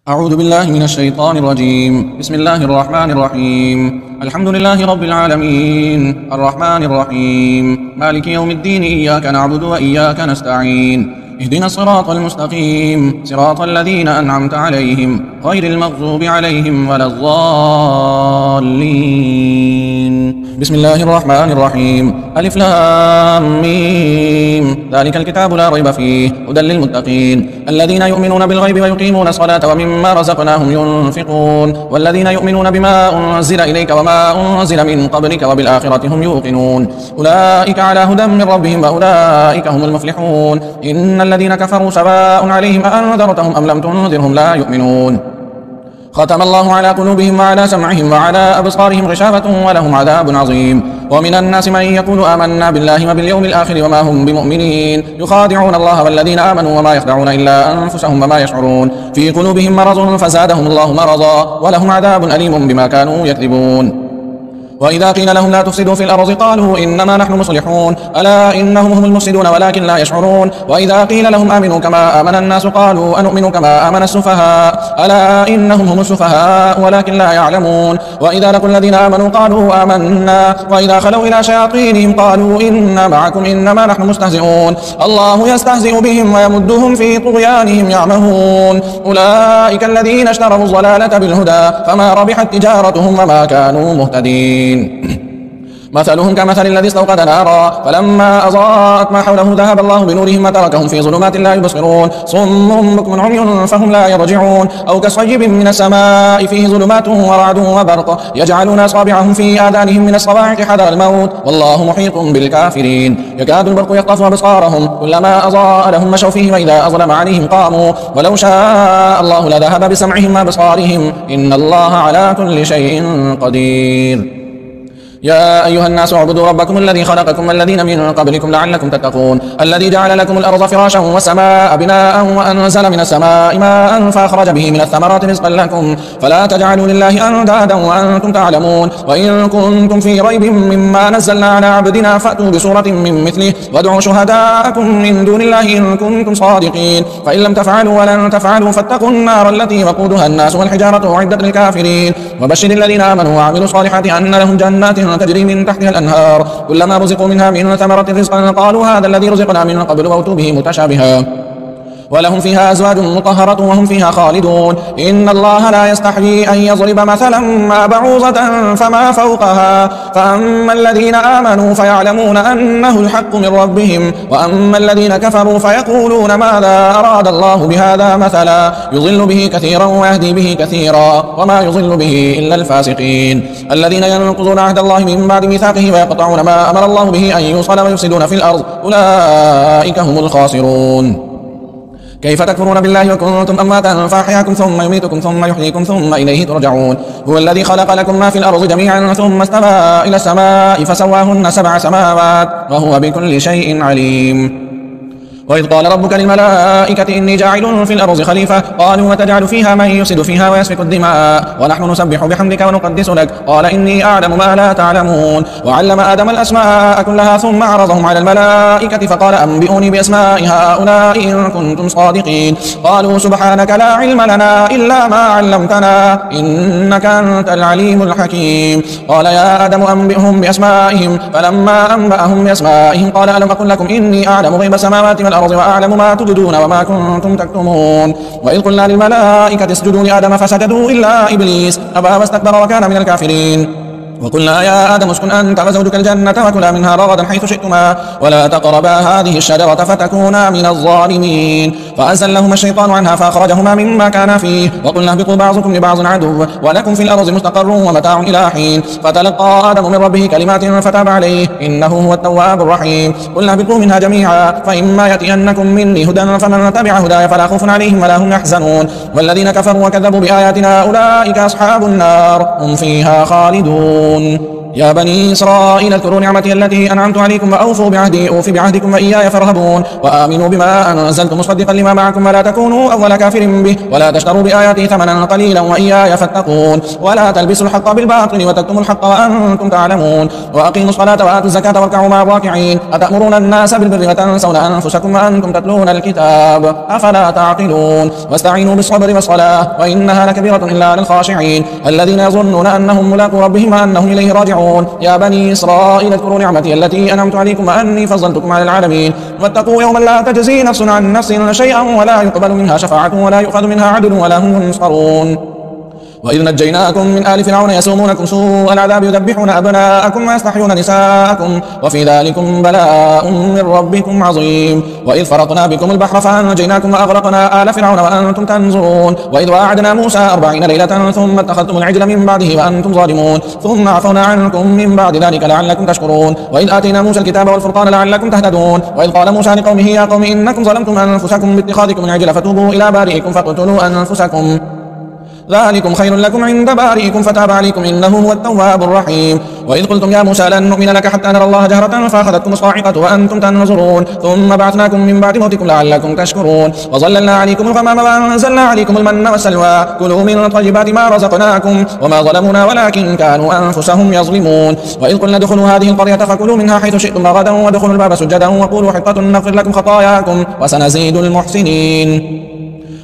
أعوذ بالله من الشيطان الرجيم. بسم الله الرحمن الرحيم. الحمد لله رب العالمين الرحمن الرحيم مالك يوم الدين. إياك نعبد وإياك نستعين. اهدنا الصراط المستقيم صراط الذين أنعمت عليهم غير المغضوب عليهم ولا الضالين. بسم الله الرحمن الرحيم. ألف لام ميم. ذلك الكتاب لا ريب فيه هدى للمتقين الذين يؤمنون بالغيب ويقيمون الصلاة ومما رزقناهم ينفقون والذين يؤمنون بما أنزل إليك وما أنزل من قبلك وبالآخرة هم يوقنون أولئك على هدى من ربهم وأولئك هم المفلحون. إن الذين كفروا سواء عليهم أأنذرتهم أم لم تنذرهم لا يؤمنون. ختم الله على قلوبهم وعلى سمعهم وعلى أبصارهم غشاوة ولهم عذاب عظيم. ومن الناس من يقول آمنا بالله وباليوم الآخر وما هم بمؤمنين يخادعون الله والذين آمنوا وما يخدعون إلا أنفسهم وما يشعرون. في قلوبهم مرض فزادهم الله مرضا ولهم عذاب أليم بما كانوا يكذبون. وإذا قيل لهم لا تفسدوا في الأرض قالوا إنما نحن مصلحون ألا إنهم هم المفسدون ولكن لا يشعرون. وإذا قيل لهم آمنوا كما آمن الناس قالوا أنؤمن كما آمن السفهاء ألا إنهم هم السفهاء ولكن لا يعلمون. وإذا لقوا الذين آمنوا قالوا آمنا وإذا خلوا إلى شياطينهم قالوا إنا معكم إنما نحن مستهزئون. الله يستهزئ بهم ويمدهم في طغيانهم يعمهون. أولئك الذين اشتروا الضلالة بالهدى فما ربحت تجارتهم وما كانوا مهتدين. مثلهم كمثل الذي استوقد نارا فلما أضاءت ما حوله ذهب الله بنورهم وتركهم في ظلمات لا يبصرون صم بكم عمي فهم لا يرجعون. أو كصيب من السماء فيه ظلمات ورعد وبرق يجعلون أصابعهم في آذانهم من الصواعق حذر الموت والله محيط بالكافرين. يكاد البرق يخطف أبصارهم كلما أضاء لهم مشوا فيه وإذا أظلم عليهم قاموا ولو شاء الله لذهب بسمعهم وأبصارهم إن الله على كل شيء قدير. يا أيها الناس اعبدوا ربكم الذي خلقكم والذين من قبلكم لعلكم تتقون الذي جعل لكم الأرض فراشا والسماء بناء وأنزل من السماء ماء فأخرج به من الثمرات رزقا لكم فلا تجعلوا لله أندادا وأنتم تعلمون. وإن كنتم في ريب مما نزلنا على عبدنا فأتوا بسورة من مثله وادعوا شهداءكم من دون الله إن كنتم صادقين فإن لم تفعلوا ولن تفعلوا فاتقوا النار التي وقودها الناس والحجارة أعدت للكافرين. وبشر الذين آمنوا وعملوا الصالحات أن لهم جنات تجري من تحتها الأنهار كلما رزقوا منها من ثمرة رزقا قالوا هذا الذي رزقنا من قبل وأتوا به متشابها ولهم فيها أزواج مطهرة وهم فيها خالدون. إن الله لا يستحيي أن يضرب مثلا ما بعوضة فما فوقها فأما الذين آمنوا فيعلمون أنه الحق من ربهم وأما الذين كفروا فيقولون ماذا أراد الله بهذا مثلا يضل به كثيرا ويهدي به كثيرا وما يضل به إلا الفاسقين الذين ينقضون عهد الله من بعد ميثاقه ويقطعون ما أمر الله به أن يوصل ويفسدون في الأرض أولئك هم الخاسرون. كيف تكفرون بالله وكنتم أمواتا فأحياكم ثم يميتكم ثم يحييكم ثم إليه ترجعون. هو الذي خلق لكم ما في الأرض جميعا ثم استوى إلى السماء فسواهن 7 سماوات وهو بكل شيء عليم. وإذ قال ربك للملائكة إني جاعل في الأرض خليفة قالوا وتجعل فيها من يفسد فيها ويسفك الدماء ونحن نسبح بحمدك ونقدس لك قال إني أعلم ما لا تعلمون. وعلم آدم الأسماء كلها ثم عرضهم على الملائكة فقال أنبئوني بأسماء هؤلاء إن كنتم صادقين قالوا سبحانك لا علم لنا إلا ما علمتنا إنك أنت العليم الحكيم. قال يا آدم أنبئهم بأسمائهم فلما أنبأهم بأسمائهم قال ألم أقل لكم إني أعلم غيب السماوات والأرض وأعلم ما تبدون وما كنتم تكتمون. وإذ قلنا للملائكة اسجدوا لآدم فسجدوا إلا إبليس أبى واستكبر وكان من الكافرين. وقلنا يا آدم اسكن أنت وزوجك الجنة وكلا منها رغدا حيث شئتما ولا تقربا هذه الشجرة فتكونا من الظالمين. فأزلهما الشيطان عنها فأخرجهما مما كانا فيه وقلنا اهبطوا بعضكم لبعض عدو ولكم في الأرض مستقر ومتاع إلى حين. فتلقى آدم من ربه كلمات فتاب عليه إنه هو التواب الرحيم. قلنا اهبطوا منها جميعا فإما يأتينكم مني هدى فمن تبع هداي فلا خوف عليهم ولا هم يحزنون. والذين كفروا وكذبوا بآياتنا أولئك أصحاب النار هم فيها خالدون. يا بني إسرائيل اذكروا نعمتي التي أنعمت عليكم وأوفوا بعهدي أوف بعهدكم وإياي فارهبون وآمنوا بما أنزلت مصدقا لما معكم ولا تكونوا أول كافر به ولا تشتروا بآياتي ثمنا قليلا وإياي فاتقون ولا تلبسوا الحق بالباطل وتكتموا الحق وأنتم تعلمون وأقيموا الصلاة وآتوا الزكاة واركعوا مع الراكعين أتأمرون الناس بالبر وتنسون أنفسكم وأنتم تتلون الكتاب أفلا تعقلون واستعينوا بالصبر والصلاة وإنها لكبيرة إلا على الخاشعين الذين يظنون أنهم ملاقو ربهم وأنهم إليه راجعون يا بني إسرائيل اذكروا نعمتي التي أنعمت عليكم وأني فضلتكم على العالمين واتقوا يوما لا تجزي نفس عن نفس شيئا ولا يقبل منها شفاعة ولا يؤخذ منها عدل ولا هم ينصرون وإذ نجيناكم من آل فرعون يسومونكم سوء العذاب يذبحون أبناءكم ويستحيون نساءكم وفي ذلكم بلاء من ربكم عظيم وإذ فرقنا بكم البحر فأنجيناكم وأغرقنا آل فرعون وأنتم تنظرون وإذ وعدنا موسى 40 ليلة ثم اتخذتم العجل من بعده وأنتم ظالمون ثم عفونا عنكم من بعد ذلك لعلكم تشكرون وإذ آتينا موسى الكتاب والفرقان لعلكم تهتدون وإذ قال موسى لقومه يا قوم إنكم ظلمتم أنفسكم باتخاذكم العجل فتوبوا إلى بارئكم فاقتلوا أنفسكم ذلكم خير لكم عند بارئكم فتاب عليكم إنه هو التواب الرحيم وإذ قلتم يا موسى لن نؤمن لك حتى نرى الله جهرة فأخذتكم الصاعقة وأنتم تنظرون ثم بعثناكم من بعد موتكم لعلكم تشكرون وظللنا عليكم الغمام وأنزلنا عليكم المن والسلوى كلوا من طيبات ما رزقناكم وما ظلمونا ولكن كانوا أنفسهم يظلمون وإذ قلنا ادخلوا هذه القرية فكلوا منها حيث شئتم رغدا وادخلوا الباب سجدا وقولوا حطة نغفر لكم خطاياكم وسنزيد المحسنين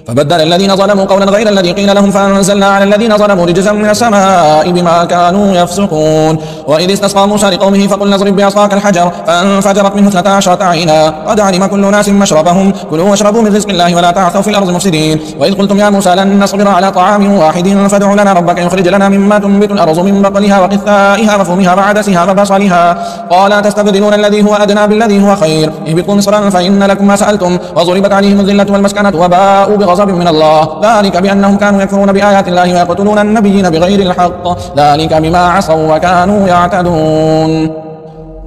فبدل الذين ظلموا قولا غير الذي قيل لهم فأنزلنا على الذين ظلموا رجزا من السماء بما كانوا يفسقون وإذ استسقى موسى لقومه فقلنا اضرب بعصاك الحجر فانفجرت منه 12 عينا قد علم كل ناس مشربهم كلوا واشربوا من رزق الله ولا تعثوا في الأرض مفسدين وإذ قلتم يا موسى لن نصبر على طعام واحد فادع لنا ربك يخرج لنا مما تنبت الأرض من بقلها وقثائها وفومها وعدسها وبصلها قال تستبدلون الذي هو أدنى بالذي هو خير اهبطوا مصرا فإن لكم ما سألتم وضربت عليهم الذلة والمسكنة وباءوا غضب من الله ذلك بأنهم كانوا يكفرون بآيات الله ويقتلون النبيين بغير الحق ذلك بما عصوا وكانوا يعتدون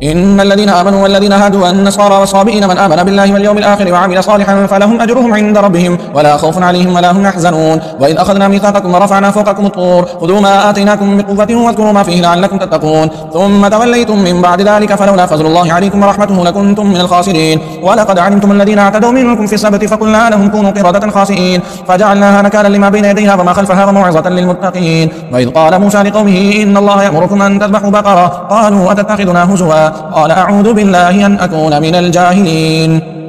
إن الذين آمنوا والذين هادوا والنصارى والصابئين من آمن بالله واليوم الآخر وعمل صالحا فلهم أجرهم عند ربهم ولا خوف عليهم ولا هم يحزنون وإذ أخذنا ميثاقكم ورفعنا فوقكم الطور خذوا ما آتيناكم بقوة واذكروا ما فيه لعلكم تتقون ثم توليتم من بعد ذلك فلولا فضل الله عليكم ورحمته لكنتم من الخاسرين ولقد علمتم الذين اعتدوا منكم في السبت فقلنا لهم كونوا قردة خاسئين فجعلناها نكالا لما بين يديها وما خلفها وموعظة للمتقين وإذ قال موسى لقومه إن الله يأمركم أن تذبحوا بقرة قالوا أتتخذنا هزوا قال أعوذ بالله أن أكون من الجاهلين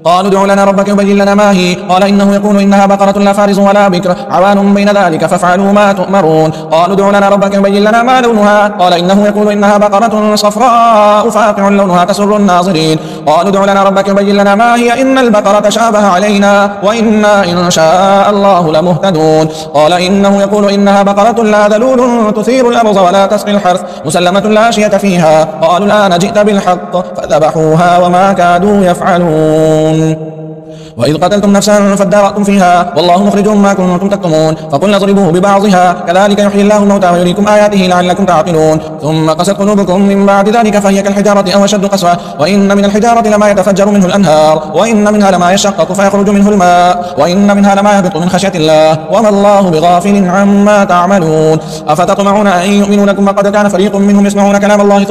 قالوا ادع لنا ربك يبين لنا ما هي قال إنه يقول إنها بقرة لا فارز ولا بكر عوان بين ذلك فافعلوا ما تؤمرون قالوا ادع لنا ربك يبين لنا ما لونها قال إنه يقول إنها بقرة صفراء فاقع لونها تسر الناظرين قالوا ادع لنا ربك يبين لنا ما هي إن البقرة شابه علينا وإنا إن شاء الله لمهتدون قال إنه يقول إنها بقرة لا ذلول تثير الأرض ولا تسقي الحرث مسلمة لا شية فيها قالوا الآن جئت بالحق فذبحوها وما كادوا يفعلون وإذ قتلتم نفسا فادارأتم فيها والله مخرج ما كنتم تكتمون فقلنا اضربوه ببعضها كذلك يحيي الله الموتى ويريكم آياته لعلكم تعقلون ثم قست قلوبكم من بعد ذلك فهي كالحجارة أو أشد قسوة وإن من الحجارة لما يتفجر منه الأنهار وإن منها لما يشقق فيخرج منه الماء وإن منها لما يهبط من خشية الله وما الله بغافل عما تعملون أفتطمعون أن يؤمنوا لكم وقد كان فريق منهم يسمعون كلام الله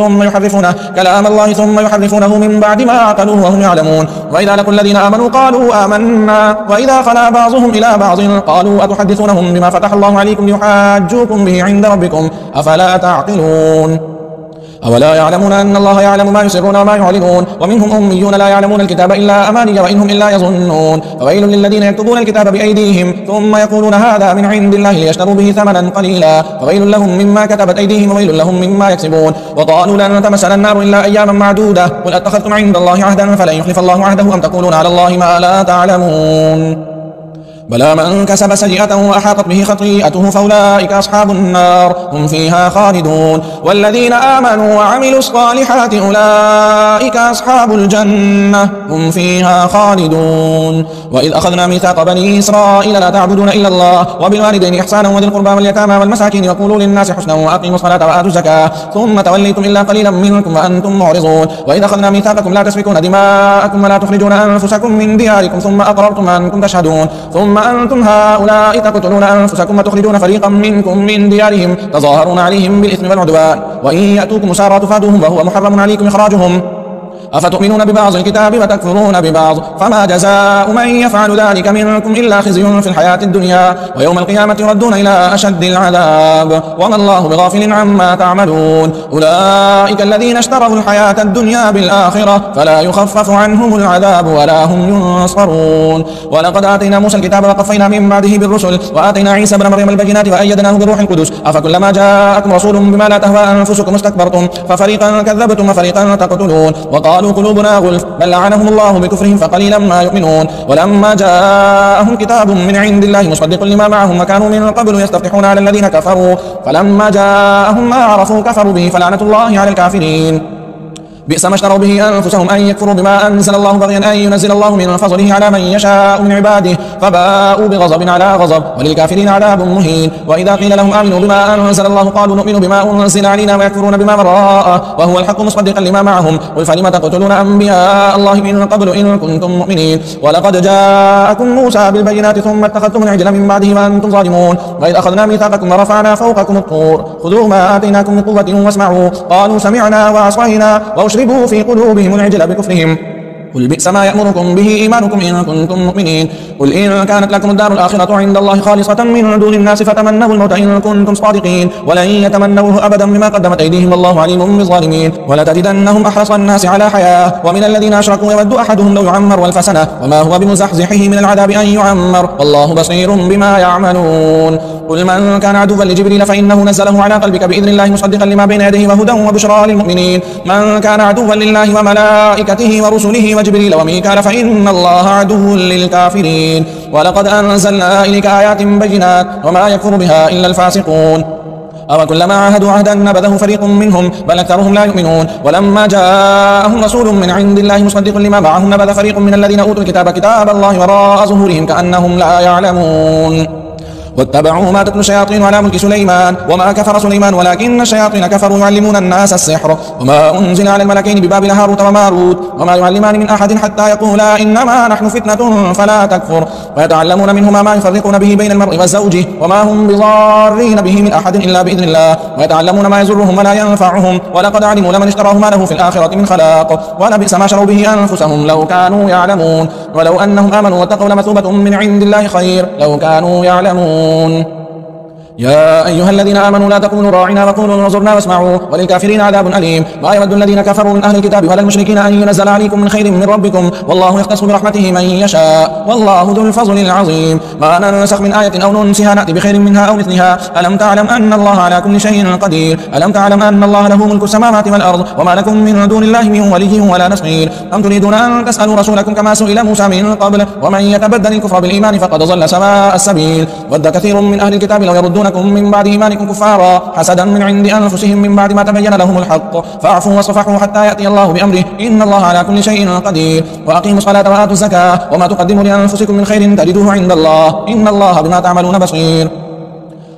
ثم يحرفونه من بعد ما عقلوه وهم يعلمون وإذا لقوا الذين آمنوا قالوا آمنا وإذا خلا بعضهم إلى بعض قالوا أتحدثونهم بما فتح الله عليكم ليحاجوكم به عند ربكم أفلا تعقلون أولا يعلمون أن الله يعلم ما يسرون وما يعلنون ومنهم أميون لا يعلمون الكتاب إلا أماني وإنهم إلا يظنون فويل للذين يكتبون الكتاب بأيديهم ثم يقولون هذا من عند الله ليشتروا به ثمنا قليلا فويل لهم مما كتبت أيديهم وويل لهم مما يكسبون وقالوا لن تمسنا النار إلا أياما معدودة قل أتخذتم عند الله عهدا فلن يخلف الله عهده أم تقولون على الله ما لا تعلمون بلى من كسب سيئة وأحاطت به خطيئته فأولئك أصحاب النار هم فيها خالدون والذين آمنوا وعملوا الصالحات أولئك أصحاب الجنة هم فيها خالدون وإذ أخذنا ميثاق بني إسرائيل لا تعبدون إلا الله وبالوالدين إحسانا وذي القربى واليتامى والمساكين وقولوا للناس حسنا وأقيموا الصلاة وآتوا الزكاة ثم توليتم إلا قليلا منكم وأنتم معرضون وإذ أخذنا ميثاقكم لا تسفكون دماءكم ولا تخرجون أنفسكم من دياركم ثم أقررتم أنكم تشهدون ثم ثم أنتم هؤلاء تقتلون أنفسكم وتخرجون فريقا منكم من ديارهم تظاهرون عليهم بالإثم والعدوان وإن يأتوكم سارى تفادوهم وهو محرم عليكم إخراجهم أفتؤمنون ببعض الكتاب وتكفرون ببعض فما جزاء من يفعل ذلك منكم إلا خزي في الحياة الدنيا ويوم القيامة يردون إلى أشد العذاب وما الله بغافل عما تعملون أولئك الذين اشتروا الحياة الدنيا بالآخرة فلا يخفف عنهم العذاب ولا هم ينصرون ولقد آتينا موسى الكتاب وقفينا من بعده بالرسل وآتينا عيسى ابن مريم البينات وأيدناه بالروح القدس أفكلما جاءكم رسول بما لا تهوى أنفسكم استكبرتم ففريقا كذبتم وفريقا تقتلون وقالوا قلوبنا غلف بل لعنهم الله بكفرهم فقليلا ما يؤمنون ولما جاءهم كتاب من عند الله مصدق لما معهم وكانوا من قبل يستفتحون على الذين كفروا فلما جاءهم ما عرفوا كفروا به فلعنة الله على الكافرين بئس ما اشتروا به أنفسهم أن يكفروا بما أنزل الله بغيا أن ينزل الله من فضله على من يشاء من عباده فباءوا بغضب على غضب وللكافرين عذاب مهين وإذا قيل لهم آمنوا بما أنزل الله قالوا نؤمن بما أنزل علينا ويكفرون بما وراءه وهو الحق مصدقا لما معهم قل فلم تقتلون أنبياء الله من قبل إن كنتم مؤمنين ولقد جاءكم موسى بالبينات ثم اتخذتم العجل من بعده وأنتم ظالمون وإذ أخذنا ميثاقكم ورفعنا فوقكم الطور خذوا ما آتيناكم من قوة واسمعوا قالوا سمعنا وعصينا وأشربوا في قلوبهم العجل بكفرهم قل بئس ما يأمركم به إيمانكم إن كنتم مؤمنين قل إن كانت لكم الدار الآخرة عند الله خالصة من دون الناس فتمنوا الموت إن كنتم صادقين ولن يتمنوه أبدا بما قدمت أيديهم والله عليم بالظالمين ولتجدنهم أحرص الناس على حياة ومن الذين أشركوا يود أحدهم لو يعمر ألف سنة وما هو بمزحزحه من العذاب أن يعمر والله بصير بما يعملون قل من كان عدوا لجبريل فإنه نزله على قلبك بإذن الله مصدقا لما بين يديه وهدى وبشرى للمؤمنين من كان عدوا لله وملائكته ورسله وجبريل وميكال فإن الله عدو للكافرين ولقد أنزلنا إليك آيات بينات وما يكفر بها إلا الفاسقون أو كلما عاهدوا عهدا نبذه فريق منهم بل أكثرهم لا يؤمنون ولما جاءهم رسول من عند الله مصدق لما معهم نبذ فريق من الذين أوتوا الكتاب كتاب الله وراء ظهورهم كأنهم لا يعلمون واتبعوا ما تتلو الشياطين على ملك سليمان وما كفر سليمان ولكن الشياطين كفروا يعلمون الناس السحر وما أنزل على الملكين ببابل هاروت وماروت وما يعلمان من أحد حتى يقولا إنما نحن فتنة فلا تكفر ويتعلمون منهما ما يفرقون به بين المرء وزوجه وما هم بضارين به من أحد إلا بإذن الله ويتعلمون ما يزرهم ولا ينفعهم ولقد علموا لمن اشتراه ما له في الآخرة من خلاق ولبئس ما شروا به أنفسهم لو كانوا يعلمون ولو أنهم آمنوا واتقوا لمثوبة من عند الله خير لو كانوا يعلمون يا أيها الذين آمنوا لا تقولوا راعنا وقولوا انظرنا واسمعوا وللكافرين عذاب أليم ما يود الذين كفروا من أهل الكتاب ولا المشركين أن ينزل عليكم من خير من ربكم والله يختص برحمته من يشاء والله ذو الفضل العظيم ما ننسخ من آية أو ننسها نأتي بخير منها أو مثلها ألم تعلم أن الله على كل شيء قدير ألم تعلم أن الله له ملك السماوات والأرض وما لكم من دون الله من ولي ولا نصير أم تريدون أن تسألوا رسولكم كما سئل موسى من قبل ومن يتبدل الكفر بالإيمان فقد ضل سواء السبيل ود كثير من أهل الكتاب لو يردونكم من بعد إيمانكم كفارا حسدا من عند أنفسهم من بعد ما تبين لهم الحق فاعفوا واصفحوا حتى يأتي الله بأمره إن الله على كل شيء قدير وأقيموا الصلاة وآتوا الزكاة وما تقدموا لأنفسكم من خير تجدوه عند الله إن الله بما تعملون بصير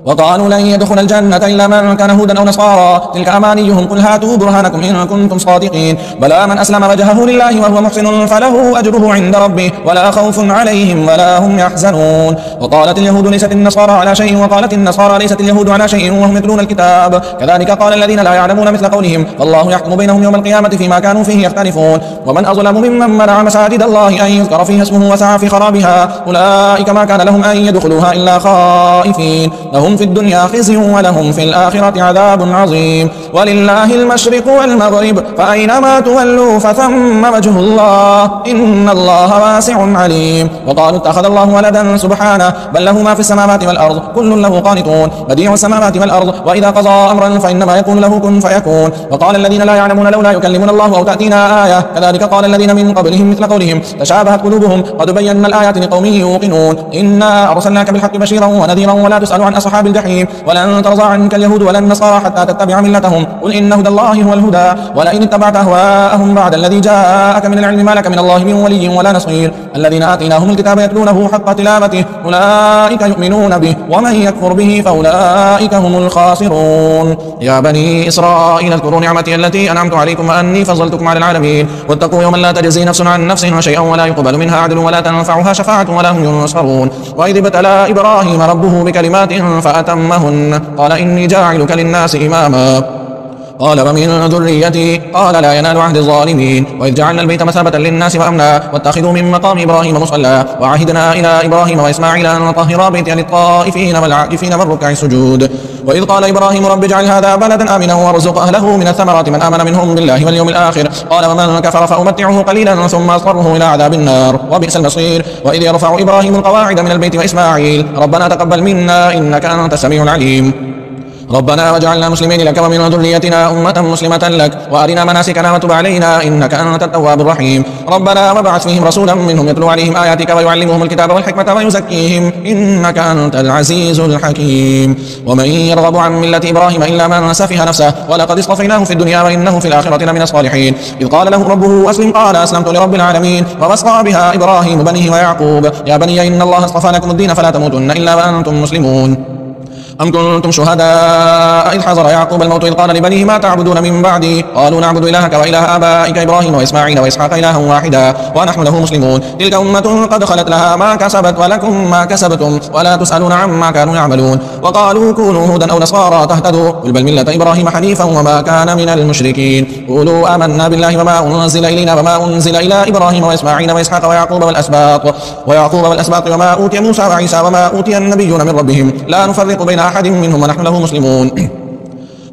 وقالوا لن يدخل الجنة إلا من كان هودا أو نصارى تلك أمانيهم قل هاتوا برهانكم إن كنتم صادقين بلى من أسلم وجهه لله وهو محسن فله أجره عند ربه ولا خوف عليهم ولا هم يحزنون وقالت اليهود ليست النصارى على شيء وقالت النصارى ليست اليهود على شيء وهم يتلون الكتاب كذلك قال الذين لا يعلمون مثل قولهم والله يحكم بينهم يوم القيامة فيما كانوا فيه يختلفون ومن أظلم ممن منع مساجد الله أن يذكر فيها اسمه وسعى في خرابها أولئك ما كان لهم أن يدخلوها إلا خائفين لهم في الدنيا خزي ولهم في الآخرة عذاب عظيم ولله المشرق والمغرب فأينما تولوا فثم وجه الله إن الله واسع عليم وقالوا اتخذ الله ولدا سبحانه بل له ما في السماوات والأرض كل له قانتون بديع السماوات والأرض وإذا قضى أمرا فإنما يقول له كن فيكون وقال الذين لا يعلمون لولا يكلمنا الله أو تأتينا آية كذلك قال الذين من قبلهم مثل قولهم تشابهت قلوبهم قد بينا الآيات لقوم يوقنون إنا أرسلناك بالحق بشيرا ونذيرا ولا تسأل عن أصحاب أصحاب الجحيم ولن ترضى عنك اليهود ولا النصارى حتى تتبع ملتهم قل إن هدى الله هو الهدى ولئن اتبعت أهواءهم بعد الذي جاءك من العلم ما لك من الله من ولي ولا نصير الذين آتيناهم الكتاب يتلونه حق تلاوته أولئك يؤمنون به ومن يكفر به فأولئك هم الخاسرون يا بني إسرائيل اذكروا نعمتي التي أنعمت عليكم وأني فضلتكم على العالمين واتقوا يوما لا تجزي نفس عن نفس شيئا ولا يقبل منها عدل ولا تنفعها شفاعة ولا هم ينصرون وإذ ابتلى إبراهيم ربه بكلمات فأتمهن قال إني جاعلك للناس إماما قال ومن ذريتي قال لا ينال عهد الظالمين وإذ جعلنا البيت مثابة للناس وأمنا واتخذوا من مقام إبراهيم مصلى وعهدنا إلى إبراهيم وإسماعيل أن طهرا بيتي للطائفين والعاكفين والركع السجود وإذ قال إبراهيم رب اجعل هذا بلدا آمنا وارزق أهله من الثمرات من آمن منهم بالله واليوم الآخر قال ومن كفر فأمتعه قليلا ثم أضطره إلى عذاب النار وبئس المصير وإذ يرفع إبراهيم القواعد من البيت وإسماعيل ربنا تقبل منا إنك أنت السميع العليم ربنا واجعلنا مسلمين لك ومن ذريتنا أمة مسلمة لك وأرنا مناسكنا وتب علينا إنك أنت التواب الرحيم ربنا وابعث فيهم رسولا منهم يتلو عليهم آياتك ويعلمهم الكتاب والحكمة ويزكيهم إنك أنت العزيز الحكيم ومن يرغب عن ملة إبراهيم إلا من سفه نفسه ولقد اصطفيناه في الدنيا وإنه في الآخرة لمن الصالحين إذ قال له ربه أسلم قال أسلمت لرب العالمين ووصى بها إبراهيم بنيه ويعقوب يا بني إن الله اصطفى لكم الدين فلا تموتن إلا وأنتم مسلمون أم كنتم شهداء إذ حضر يعقوب الموت إذ قال لبنيه ما تعبدون من بعدي قالوا نعبد إلهك وإله آبائك إبراهيم وإسماعيل وإسحاق إلها واحدا ونحن له مسلمون تلك أمة قد خلت لها ما كسبت ولكم ما كسبتم ولا تسألون عما كانوا يعملون وقالوا كونوا هودا أو نصارى تهتدوا قل بل ملة إبراهيم حنيفا وما كان من المشركين قولوا آمنا بالله وما أنزل إلينا وما أنزل إلى إبراهيم وإسماعيل وإسحاق ويعقوب والأسباط وما أوتي موسى وعيسى وما أوتي النبيون من ربهم لا نفرق بين أحد منهم ونحن له مسلمون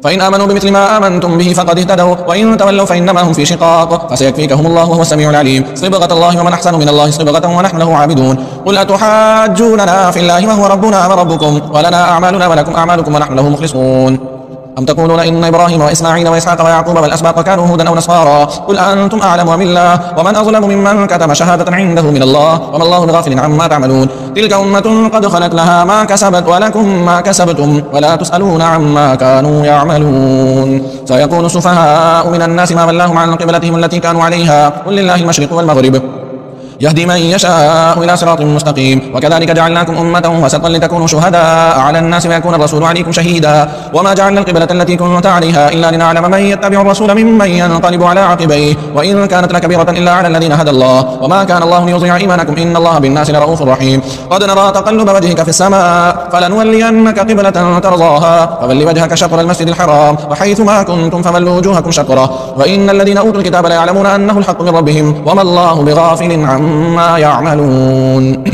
فإن آمنوا بمثل ما آمنتم به فقد اهتدوا وإن تولوا فإنما هم في شقاق فسيكفيكهم الله وهو السميع العليم صبغة الله ومن أحسن من الله صبغة ونحن له عابدون قل أتحاجوننا في الله وهو ربنا وربكم ولنا أعمالنا ولكم أعمالكم ونحن له مخلصون أم تقولون إن إبراهيم وإسماعيل وإسحاق ويعقوب والأسباط كانوا هودا أو نصارى قل أنتم أعلم أم الله ومن أظلم ممن كتم شهادة عنده من الله وما الله بغافل عما تعملون تلك أمة قد خلت لها ما كسبت ولكم ما كسبتم ولا تسألون عما كانوا يعملون سيقول السفهاء من الناس ما ولاهم عن قبلتهم التي كانوا عليها قل لله المشرق والمغرب يهدي من يشاء إلى صراط مستقيم وكذلك جعلناكم أمة وسطا لتكونوا شهداء على الناس ويكون الرسول عليكم شهيدا وما جعلنا القبلة التي كنت عليها إلا لنعلم من يتبع الرسول ممن ينقلب على عقبيه وإن كانت لكبيرة إلا على الذين هدى الله وما كان الله ليضيع إيمانكم إن الله بالناس لرؤوف رحيم قد نرى تقلب وجهك في السماء فلنولينك قبلة ترضاها فول وجهك شطر المسجد الحرام وحيث ما كنتم فولوا وجوهكم شطره وإن الذين أوتوا الكتاب ليعلمون أنه الحق من ربهم وما الله بغافل عما يعملون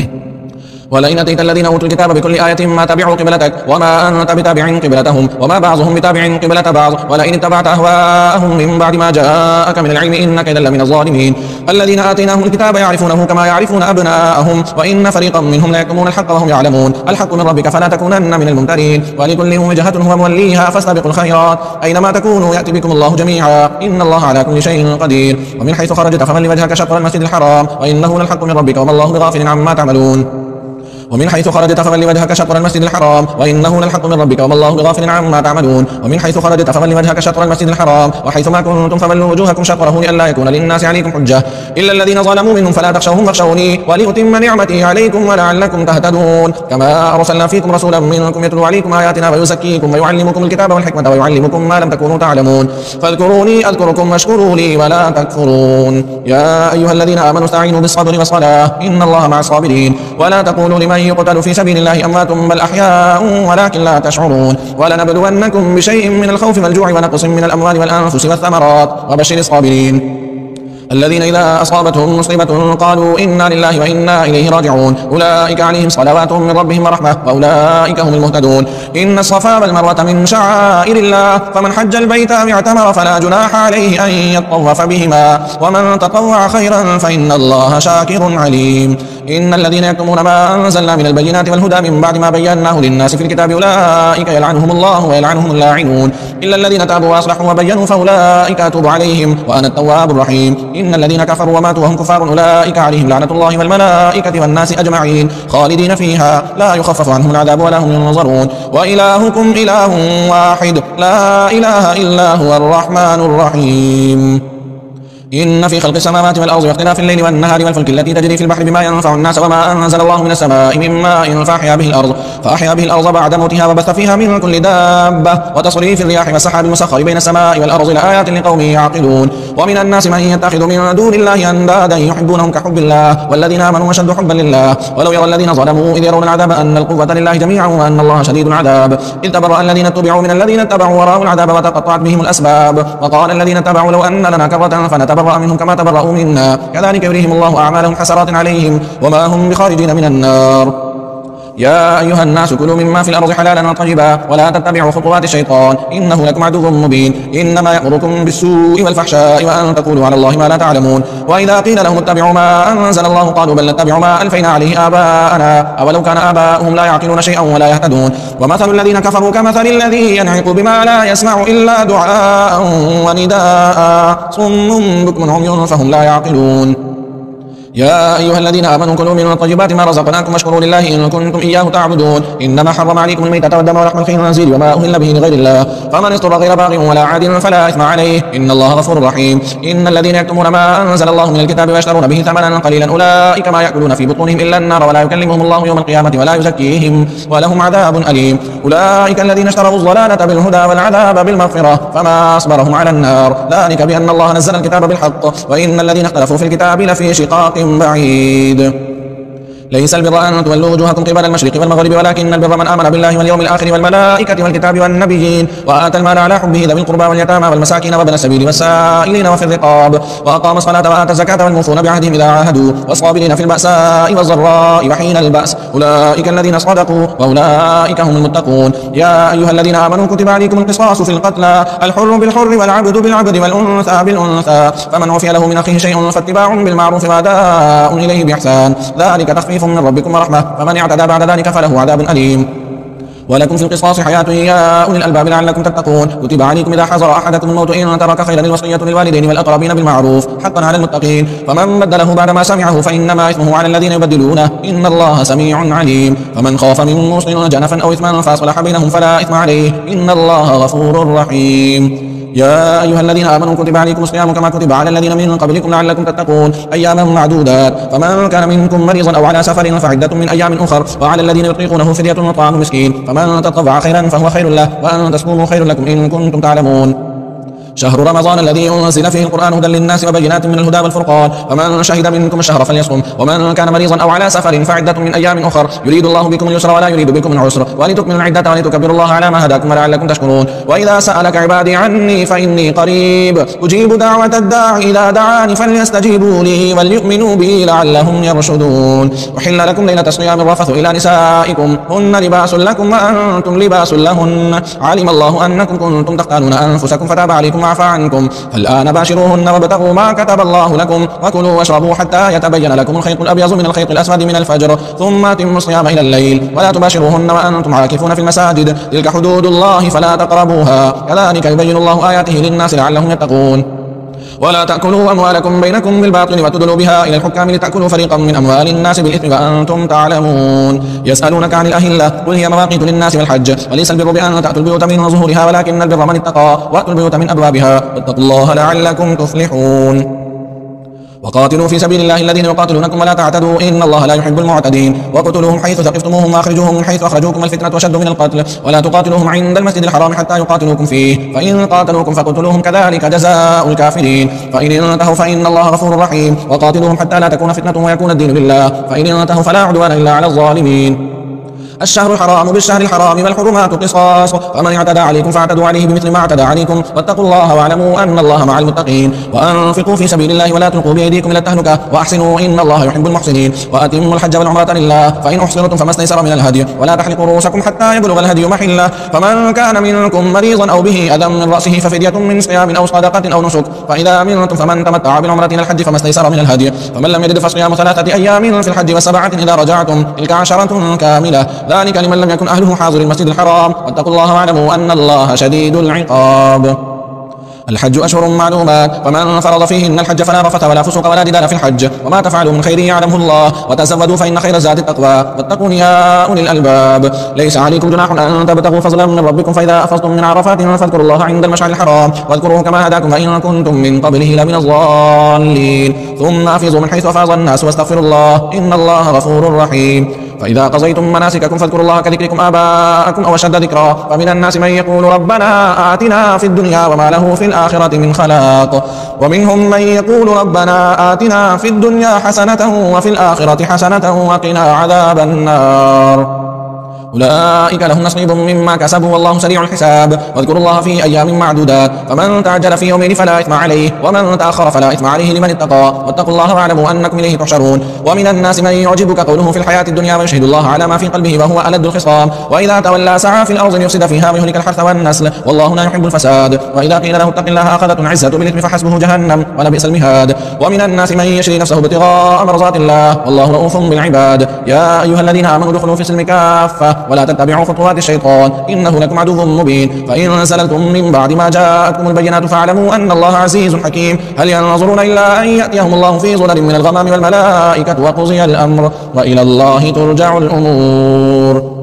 ولئن أتيت الذين أوتوا الكتاب بكل آية ما تبعوا قبلتك وما أنت بتابع قبلتهم وما بعضهم بتابع قبلة بعض ولئن اتبعت أهواءهم من بعد ما جاءك من العلم إنك إذا لمن الظالمين الذين آتيناهم الكتاب يعرفونه كما يعرفون أبناءهم وإن فريقا منهم ليكتمون الحق وهم يعلمون الحق من ربك فلا تكونن من الممترين ولكل وجهة هو موليها فاستبقوا الخيرات أينما تكونوا يأتي بكم الله جميعا إن الله على كل شيء قدير ومن حيث خرجت فول وجهك شطر المسجد الحرام وإنه للحق من ربك وما الله بغافل عما تعملون ومن حيث خرجت فول وجهك شطر المسجد الحرام وإنه للحق من ربك وما الله بغافل عما تعملون ومن حيث خرجت فول وجهك شطر المسجد الحرام وحيث ما كنتم فولوا وجوهكم شطره لئلا يكون للناس عليكم حجة إلا الذين ظلموا منهم فلا تخشوهم واخشوني ولأتم نعمتي عليكم ولعلكم تهتدون كما أرسلنا فيكم رسولا منكم يتلو عليكم آياتنا ويزكيكم ويعلمكم الكتاب والحكمة ويعلمكم ما لم تكونوا تعلمون فاذكروني أذكركم واشكروا لي ولا تكفرون يا أيها الذين آمنوا استعينوا بالصبر والصلاة إن الله مع الصابرين ولا تقولوا لمن يقتل في سبيل الله أموات بل أحياء ولكن لا تشعرون ولنبلونكم بشيء من الخوف والجوع ونقص من الأموال والأنفس والثمرات وبشر الصابرين الذين إذا أصابتهم مصيبة قالوا إنا لله وإنا إليه راجعون أولئك عليهم صلوات من ربهم ورحمة وأولئك هم المهتدون إن الصفا والمروة من شعائر الله فمن حج البيت أو اعتمر فلا جناح عليه أن يطوف بهما ومن تطوع خيرا فإن الله شاكر عليم إن الذين يكتمون ما أنزلنا من البينات والهدى من بعد ما بيناه للناس في الكتاب أولئك يلعنهم الله ويلعنهم اللاعنون إلا الذين تابوا وأصلحوا وبينوا فأولئك أتوب عليهم وأنا التواب الرحيم إن الذين كفروا وماتوا وهم كفار أولئك عليهم لعنة الله والملائكة والناس أجمعين خالدين فيها لا يخفف عنهم العذاب ولا هم ينظرون وإلهكم إله واحد لا إله إلا هو الرحمن الرحيم إن في خلق السماوات والأرض واختلاف الليل والنهار والفلك التي تجري في البحر بما ينفع الناس وما أنزل الله من السماء من ماء فأحيا به الأرض بعد موتها وبث فيها من كل دابة وتصريف الرياح والسحاب المسخر بين السماء والأرض لآيات لقوم يعقلون ومن الناس من يتخذ من دون الله أندادا يحبونهم كحب الله والذين آمنوا أشد حبا لله ولو يرى الذين ظلموا إذ يرون العذاب أن القوة لله جميعا وأن الله شديد العذاب إذ تبرأ الذين اتبعوا من الذين اتبعوا ورأوا العذاب وتقطعت بهم الأسباب وقال الذين اتبعوا لو أن لنا كرة فنتبرأ منهم كما تبرأوا منا كذلك يريهم الله أعمالهم حسرات عليهم وما هم بخارجين من النار يا أيها الناس كلوا مما في الأرض حلالا طيبا ولا تتبعوا خطوات الشيطان إنه لكم عدو مبين إنما يأمركم بالسوء والفحشاء وأن تقولوا على الله ما لا تعلمون وإذا قيل لهم اتبعوا ما أنزل الله قالوا بل نتبع ما ألفينا عليه آباءنا أولو كان آباؤهم لا يعقلون شيئا ولا يهتدون ومثل الذين كفروا كمثل الذي ينعق بما لا يسمع إلا دعاء ونداء صم بكم عمي فهم لا يعقلون يا أيها الذين آمنوا كلوا من طيبات ما رزقناكم واشكروا لله إن كنتم إياه تعبدون إنما حرم عليكم الميتة والدم ولحم الخنزير وما أهل به لغير الله فمن اضطر غير باغ ولا عاد فلا إثم عليه إن الله غفور رحيم إن الذين يكتمون ما أنزل الله من الكتاب ويشترون به ثمنا قليلا أولئك ما يأكلون في بطونهم إلا النار ولا يكلمهم الله يوم القيامة ولا يزكيهم ولهم عذاب أليم أولئك الذين اشتروا الضلالة بالهدى والعذاب بالمغفرة فما أصبرهم على النار ذلك بأن الله نزل الكتاب بالحق وإن الذين اختلفوا في الكتاب لفي شقاق بعيد ليس البر أن تولوا وجوهكم قبل المشرق والمغرب ولكن البر من آمن بالله واليوم الآخر والملائكة والكتاب والنبيين وآتى المال على حبه ذوي القربى واليتامى والمساكين وابن السبيل والسائلين وفي الرقاب وأقام الصلاة وآتى الزكاة والموفون بعهدهم إذا عاهدوا والصابرين في البأساء والضراء وحين البأس أولئك الذين صدقوا وأولئك هم المتقون يا أيها الذين آمنوا كتب عليكم القصاص في القتلى الحر بالحر والعبد بالعبد والأنثى بالأنثى فمن عفي له من أخيه شيء فاتباع بالمعروف وأداء إليه بإحسان ذلك تخفيف من ربكم ورحمة فمن اعتدى بعد ذلك فله عذاب أليم ولكم في القصاص حياة يا أولي الألباب لعلكم تتقون كتب عليكم إذا حضر أحدكم الموت إن ترك خيرا الوصية للوالدين والأقربين بالمعروف حقا على المتقين فمن بدله بعد ما سمعه فإنما إثمه على الذين يبدلونه إن الله سميع عليم فمن خاف من موص جنفا أو إثما فأصلح بينهم فلا إثم عليه إن الله غفور رحيم يا أيها الذين آمنوا كتب عليكم الصيام كما كتب على الذين من قبلكم لعلكم تتقون أياما معدودات فمن كان منكم مريضا أو على سفر فعدة من أيام أخر وعلى الذين يطيقونه فدية وطعام مسكين فمن تطوع خيرا فهو خير له وأن تصوموا خير لكم إن كنتم تعلمون شهر رمضان الذي أنزل فيه القرآن هدى للناس وبينات من الهدى والفرقان فمن شهد منكم الشهر فليصم ومن كان مريضا أو على سفر فعدة من أيام أخر يريد الله بكم اليسر ولا يريد بكم العسر ولتكملوا العدة ولتكبروا الله على ما هداكم ولعلكم تشكرون وإذا سألك عبادي عني فإني قريب أجيب دعوة الداع إذا دعاني فليستجيبوا لي وليؤمنوا بي لعلهم يرشدون أحل لكم ليلة الصيام الرفث إلى نسائكم هن لباس لكم وأنتم لباس لهن علم الله أنكم كنتم تختانون أنفسكم فتاب عليكم وعفى عنكم فالآن باشروهن وابتغوا ما كتب الله لكم وكلوا واشربوا حتى يتبين لكم الخيط الأبيض من الخيط الأسود من الفجر ثم أتموا الصيام إلى الليل ولا تباشروهن وأنتم عاكفون في المساجد تلك حدود الله فلا تقربوها كذلك يبين الله آياته للناس لعلهم يتقون ولا تأكلوا أموالكم بينكم بالباطل وتدلوا بها إلى الحكام لتأكلوا فريقا من أموال الناس بالإثم وأنتم تعلمون يسألونك عن الأهلة قل هي مواقيت للناس والحج وليس البر بأن تأتوا البيوت من ظهورها ولكن البر من اتقى وأتوا البيوت من أبوابها واتقوا الله لعلكم تفلحون وقاتلوا في سبيل الله الذين يقاتلونكم ولا تعتدوا إن الله لا يحب المعتدين وقتلوهم حيث ثقفتموهم وأخرجوهم من حيث أخرجوكم الفتنة وشد من القتل ولا تقاتلوهم عند المسجد الحرام حتى يقاتلوكم فيه فإن قاتلوكم فقتلوهم كذلك جزاء الكافرين فإن انتهوا فإن الله غفور رحيم وقاتلوهم حتى لا تكون فتنة ويكون الدين لله فإن انتهوا فلا عدوان إلا على الظالمين الشهر الحرام بالشهر الحرام والحرمات قصاص، فمن اعتدى عليكم فاعتدوا عليه بمثل ما اعتدى عليكم، واتقوا الله واعلموا أن الله مع المتقين. وأنفقوا في سبيل الله ولا تلقوا بأيديكم إلى التهلكة وأحسنوا إن الله يحب المحسنين. وأتموا الحج والعمرة لله، فإن أحصرتم فما استيسر من الهدي، ولا تحلقوا رؤوسكم حتى يبلغ الهدي محله، فمن كان منكم مريضا أو به أذى من رأسه ففدية من صيام أو صدقة أو نسك، فإذا أمنتم فمن تمتع بالعمرة إلى الحج فما استيسر من الهدي، فمن لم يجد فصيام 3 أيام في الحج و7 إذا رجعتم، تلك 10 كاملة، ذلك لمن لم يكن أهله حاضر المسجد الحرام، واتقوا الله واعلموا أن الله شديد العقاب. الحج أشهر معلومات، فمن فرض فيهن الحج فلا رفث ولا فسوق ولا جدال في الحج، وما تفعلوا من خير يعلمه الله، وتزودوا فإن خير الزاد التقوى، واتقون يا أولي الألباب. ليس عليكم جناح أن تبتغوا فضلا من ربكم، فإذا أفضتم من عرفات فاذكروا الله عند المشعر الحرام، واذكروه كما هداكم فإن كنتم من قبله لمن الضالين. ثم أفيضوا من حيث أفاض الناس واستغفروا الله إن الله غفور رحيم. فإذا قضيتم مناسككم فاذكروا الله كذكركم آباءكم أو أشد ذكرا، فمن الناس من يقول ربنا آتنا في الدنيا وما له في الآخرة من خلاق، ومنهم من يقول ربنا آتنا في الدنيا حسنة وفي الآخرة حسنة وقنا عذاب النار. أولئك لهم نصيب مما كسبوا والله سريع الحساب. واذكروا الله في أيام معدودات، فمن تعجل في يومين فلا إثم عليه، ومن تأخر فلا إثم عليه لمن اتقى، واتقوا الله واعلموا أنكم إليه تحشرون. ومن الناس من يعجبك قوله في الحياة الدنيا ويشهد الله على ما في قلبه وهو ألد الخصام، وإذا تولى سعى في الأرض ليفسد فيها ويهلك الحرث والنسل والله لا يحب الفساد. وإذا قيل له اتق الله أخذته العزة بالإثم فحسبه جهنم ولبئس المهاد. ومن الناس من يشري نفسه ابتغاء مرضات الله والله رؤوف بالعباد. يا أيها الذين آمنوا ادخلوا في السلم كافة ولا تتبعوا خطوات الشيطان إنه لكم عدو مبين. فإن زللتم من بعد ما جاءتكم البينات فاعلموا أن الله عزيز حكيم. هل ينظرون إلا أن يأتيهم الله في ظلل من الغمام والملائكة وقضي الأمر وإلى الله ترجع الأمور.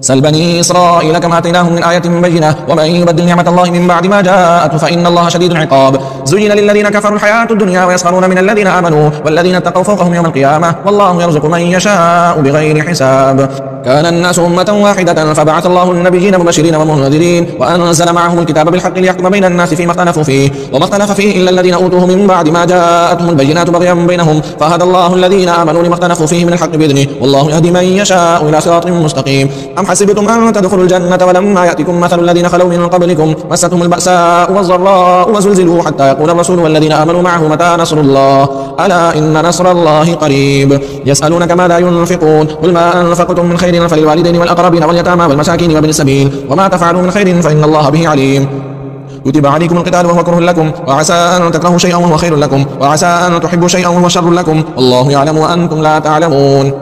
سل بني إسرائيل كما آتيناهم من آية بينة ومن يبدل نعمة الله من بعد ما جاءته فإن الله شديد العقاب. زين للذين كفروا الحياة الدنيا ويسخرون من الذين آمنوا والذين اتقوا فوقهم يوم القيامة والله يرزق من يشاء بغير حساب. كان الناس أمة واحدة فبعث الله النبيين مبشرين ومنذرين وأنزل معهم الكتاب بالحق ليحكم بين الناس فيما اختلفوا فيه وما اختلف فيه إلا الذين أوتوه من بعد ما جاءتهم البينات بغيا بينهم فهدى الله الذين آمنوا لما اختلفوا فيه من الحق بإذنه والله يهدي من يشاء إلى صراط مستقيم. أم حسبتم أن تدخلوا الجنة ولما يأتكم مثل الذين خلوا من قبلكم مستهم البأساء والضراء وزلزلوا حتى يقول الرسول والذين آمنوا معه متى نصر الله ألا إن نصر الله قريب. يسألونك ماذا ينفقون قل ما أنفقتم من خير فللوالدين والأقربين واليتامى والمساكين وابن السبيل وما تفعلوا من خير فإن الله به عليم. كتب عليكم القتال وهو كره لكم وعسى أن تكرهوا شيئا وهو خير لكم وعسى أن تحبوا شيئا وهو شر لكم والله يعلم وأنتم لا تعلمون.